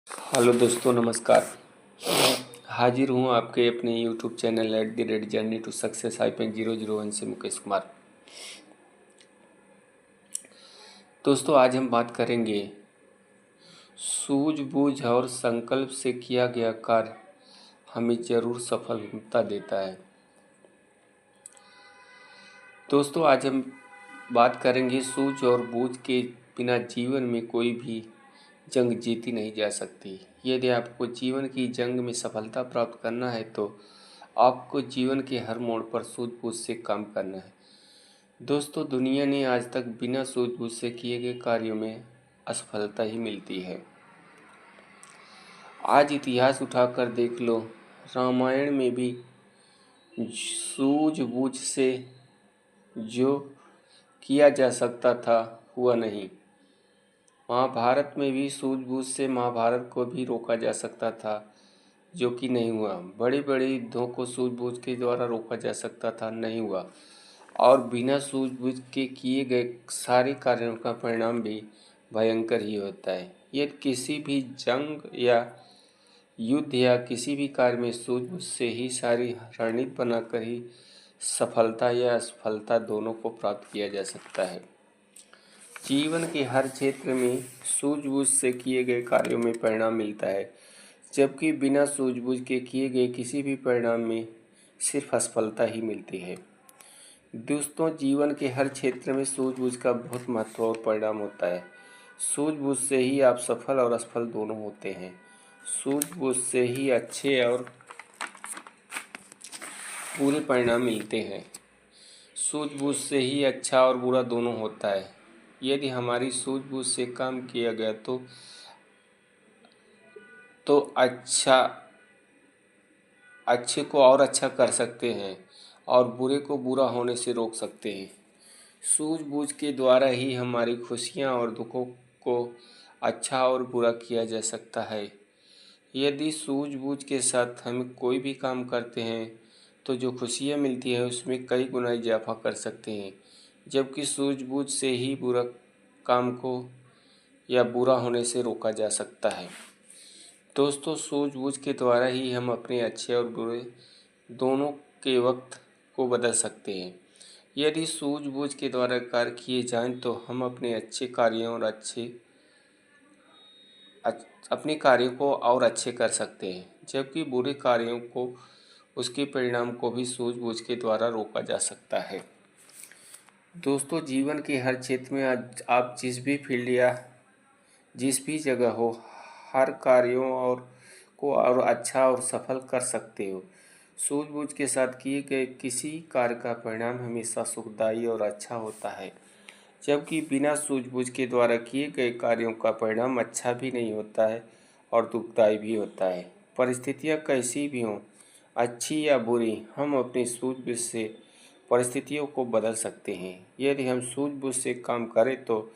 Hello दोस्तों, नमस्कार। हाजिर हूँ आपके अपने YouTube channel @journey to success -001 से मुकेश कुमार। दोस्तों, आज हम बात करेंगे सूझबूझ और संकल्प से किया गया कार्य हमें जरूर सफलता देता है। दोस्तों, आज हम बात करेंगे सूझ और बूझ के बिना जीवन में कोई भी जंग जीती नहीं जा सकती। यदि आपको जीवन की जंग में सफलता प्राप्त करना है तो आपको जीवन के हर मोड़ पर सूझबूझ से काम करना है। दोस्तों, दुनिया ने आज तक बिना सूझबूझ से किए गए कार्यों में असफलता ही मिलती है। आज इतिहास उठाकर देख लो, रामायण में भी सूझबूझ से जो किया जा सकता था हुआ नहीं। महाभारत में भी सूझबूझ से महाभारत को भी रोका जा सकता था, जो कि नहीं हुआ। बड़े बड़े युद्धों को सूझबूझ के द्वारा रोका जा सकता था, नहीं हुआ। और बिना सूझबूझ के किए गए सारे कार्यों का परिणाम भी भयंकर ही होता है। यदि किसी भी जंग या युद्ध या किसी भी कार्य में सूझबूझ से ही सारी रणनीति बनाकर ही सफलता या असफलता दोनों को प्राप्त किया जा सकता है। जीवन के हर क्षेत्र में सूझबूझ से किए गए कार्यों में परिणाम मिलता है, जबकि बिना सूझबूझ के किए गए किसी भी परिणाम में सिर्फ असफलता ही मिलती है। दोस्तों, जीवन के हर क्षेत्र में सूझबूझ का बहुत महत्व और परिणाम होता है। सूझबूझ से ही आप सफल और असफल दोनों होते हैं। सूझबूझ से ही अच्छे और बुरे परिणाम मिलते हैं। सूझबूझ से ही अच्छा और बुरा दोनों होता है। यदि हमारी सूझबूझ से काम किया गया तो अच्छे को और अच्छा कर सकते हैं और बुरे को बुरा होने से रोक सकते हैं। सूझबूझ के द्वारा ही हमारी खुशियाँ और दुखों को अच्छा और बुरा किया जा सकता है। यदि सूझबूझ के साथ हम कोई भी काम करते हैं तो जो खुशियाँ मिलती हैं उसमें कई गुना इजाफा कर सकते हैं, जबकि सूझबूझ से ही बुरा काम को या बुरा होने से रोका जा सकता है। दोस्तों, सूझबूझ के द्वारा ही हम अपने अच्छे और बुरे दोनों के वक्त को बदल सकते हैं। यदि सूझबूझ के द्वारा कार्य किए जाएं तो हम अपने अच्छे कार्यों और अपने कार्यों को और अच्छे कर सकते हैं, जबकि बुरे कार्यों को उसके परिणाम को भी सूझबूझ के द्वारा रोका जा सकता है। दोस्तों, जीवन के हर क्षेत्र में आज आप जिस भी फील्ड या जिस भी जगह हो, हर कार्यों को और अच्छा और सफल कर सकते हो। सूझबूझ के साथ किए गए किसी कार्य का परिणाम हमेशा सुखदायी और अच्छा होता है, जबकि बिना सूझबूझ के द्वारा किए गए कार्यों का परिणाम अच्छा भी नहीं होता है और दुखदायी भी होता है। परिस्थितियाँ कैसी भी हों, अच्छी या बुरी, हम अपनी सूझबूझ से परिस्थितियों को बदल सकते हैं। यदि हम सूझबूझ से काम करें तो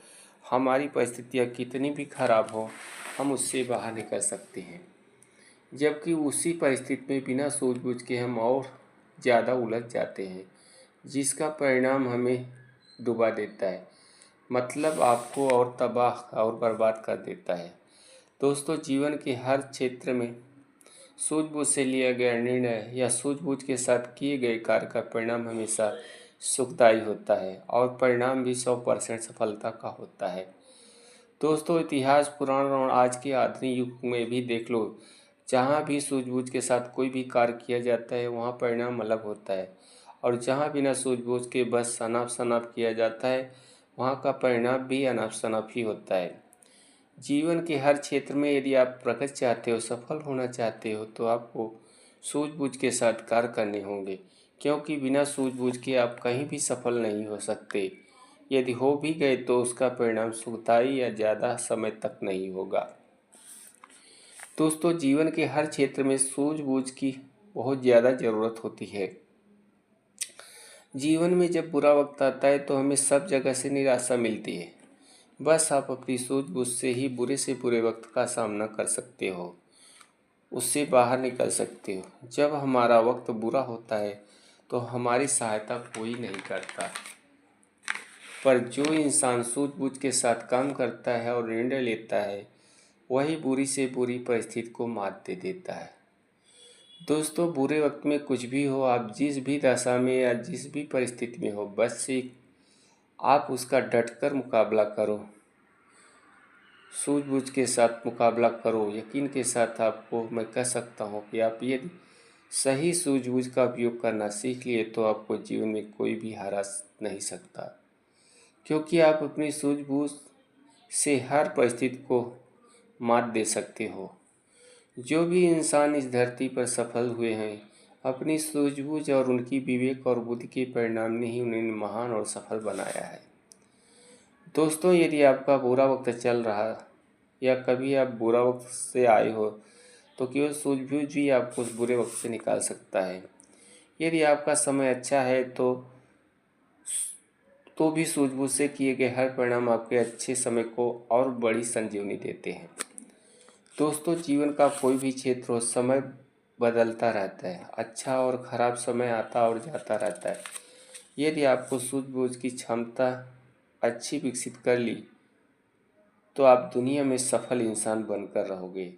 हमारी परिस्थितियाँ कितनी भी खराब हो, हम उससे बाहर निकल सकते हैं, जबकि उसी परिस्थिति में बिना सूझबूझ के हम और ज़्यादा उलझ जाते हैं, जिसका परिणाम हमें डुबा देता है, मतलब आपको और तबाह और बर्बाद कर देता है। दोस्तों, जीवन के हर क्षेत्र में सूझबूझ से लिया गया निर्णय या सूझबूझ के साथ किए गए कार्य का परिणाम हमेशा सुखदायी होता है और परिणाम भी 100% सफलता का होता है। दोस्तों, इतिहास, पुराण और आज के आधुनिक युग में भी देख लो, जहाँ भी सूझबूझ के साथ कोई भी कार्य किया जाता है वहाँ परिणाम अलग होता है, और जहाँ बिना सूझबूझ के बस अनाप शनाप किया जाता है वहाँ का परिणाम भी अनाप शनाप ही होता है। जीवन के हर क्षेत्र में यदि आप प्रगति चाहते हो, सफल होना चाहते हो, तो आपको सूझबूझ के साथ कार्य करने होंगे, क्योंकि बिना सूझबूझ के आप कहीं भी सफल नहीं हो सकते। यदि हो भी गए तो उसका परिणाम सुखदायी या ज़्यादा समय तक नहीं होगा। दोस्तों, जीवन के हर क्षेत्र में सूझबूझ की बहुत ज़्यादा ज़रूरत होती है। जीवन में जब बुरा वक्त आता है तो हमें सब जगह से निराशा मिलती है। बस आप अपनी सूझबूझ से ही बुरे से बुरे वक्त का सामना कर सकते हो, उससे बाहर निकल सकते हो। जब हमारा वक्त बुरा होता है तो हमारी सहायता कोई नहीं करता, पर जो इंसान सूझबूझ के साथ काम करता है और निर्णय लेता है वही बुरी से बुरी परिस्थिति को मात दे देता है। दोस्तों, बुरे वक्त में कुछ भी हो, आप जिस भी दशा में या जिस भी परिस्थिति में हो, बस एक आप उसका डटकर मुकाबला करो, सूझबूझ के साथ मुकाबला करो। यकीन के साथ आपको मैं कह सकता हूँ कि आप यदि सही सूझबूझ का उपयोग करना सीख लिए तो आपको जीवन में कोई भी हरा नहीं सकता, क्योंकि आप अपनी सूझबूझ से हर परिस्थिति को मात दे सकते हो। जो भी इंसान इस धरती पर सफल हुए हैं, अपनी सूझबूझ और उनकी विवेक और बुद्धि के परिणाम ने ही उन्हें महान और सफल बनाया है। दोस्तों, यदि आपका बुरा वक्त चल रहा या कभी आप बुरा वक्त से आए हो तो केवल सूझबूझ भी आपको उस बुरे वक्त से निकाल सकता है। यदि आपका समय अच्छा है तो भी सूझबूझ से किए गए हर परिणाम आपके अच्छे समय को और बड़ी संजीवनी देते हैं। दोस्तों, जीवन का कोई भी क्षेत्र हो, समय बदलता रहता है। अच्छा और ख़राब समय आता और जाता रहता है। यदि आपको सूझबूझ की क्षमता अच्छी विकसित कर ली तो आप दुनिया में सफल इंसान बनकर रहोगे।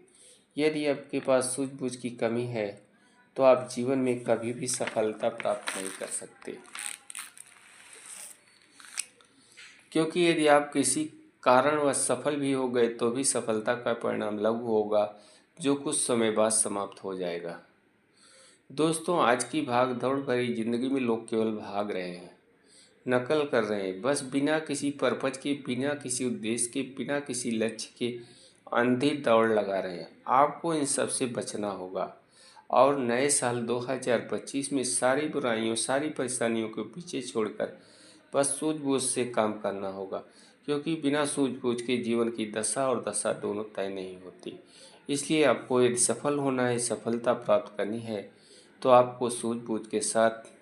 यदि आपके पास सूझबूझ की कमी है तो आप जीवन में कभी भी सफलता प्राप्त नहीं कर सकते, क्योंकि यदि आप किसी कारणवश सफल भी हो गए तो भी सफलता का परिणाम लघु होगा, जो कुछ समय बाद समाप्त हो जाएगा। दोस्तों, आज की भाग दौड़ भरी जिंदगी में लोग केवल भाग रहे हैं, नकल कर रहे हैं, बस बिना किसी पर्पज के, बिना किसी उद्देश्य के, बिना किसी लक्ष्य के अंधी दौड़ लगा रहे हैं। आपको इन सब से बचना होगा और नए साल 2025 में सारी बुराइयों, सारी परेशानियों को पीछे छोड़कर बस सूझबूझ से काम करना होगा, क्योंकि बिना सूझबूझ के जीवन की दशा और दशा दोनों तय नहीं होती। इसलिए आपको यदि सफल होना है, सफलता प्राप्त करनी है, तो आपको सूझबूझ के साथ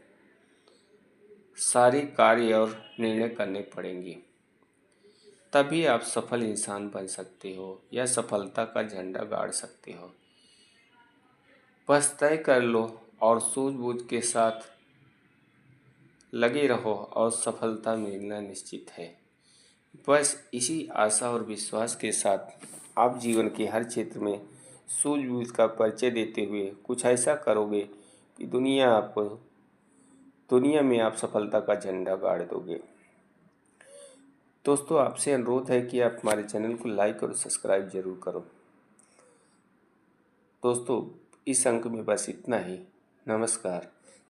सारे कार्य और निर्णय करने पड़ेंगे। तभी आप सफल इंसान बन सकते हो या सफलता का झंडा गाड़ सकते हो। बस तय कर लो और सूझबूझ के साथ लगे रहो और सफलता मिलना निश्चित है। बस इसी आशा और विश्वास के साथ आप जीवन के हर क्षेत्र में सूझबूझ का परिचय देते हुए कुछ ऐसा करोगे कि दुनिया में आप सफलता का झंडा गाड़ दोगे। दोस्तों, आपसे अनुरोध है कि आप हमारे चैनल को लाइक और सब्सक्राइब जरूर करो। दोस्तों, इस अंक में बस इतना ही। नमस्कार।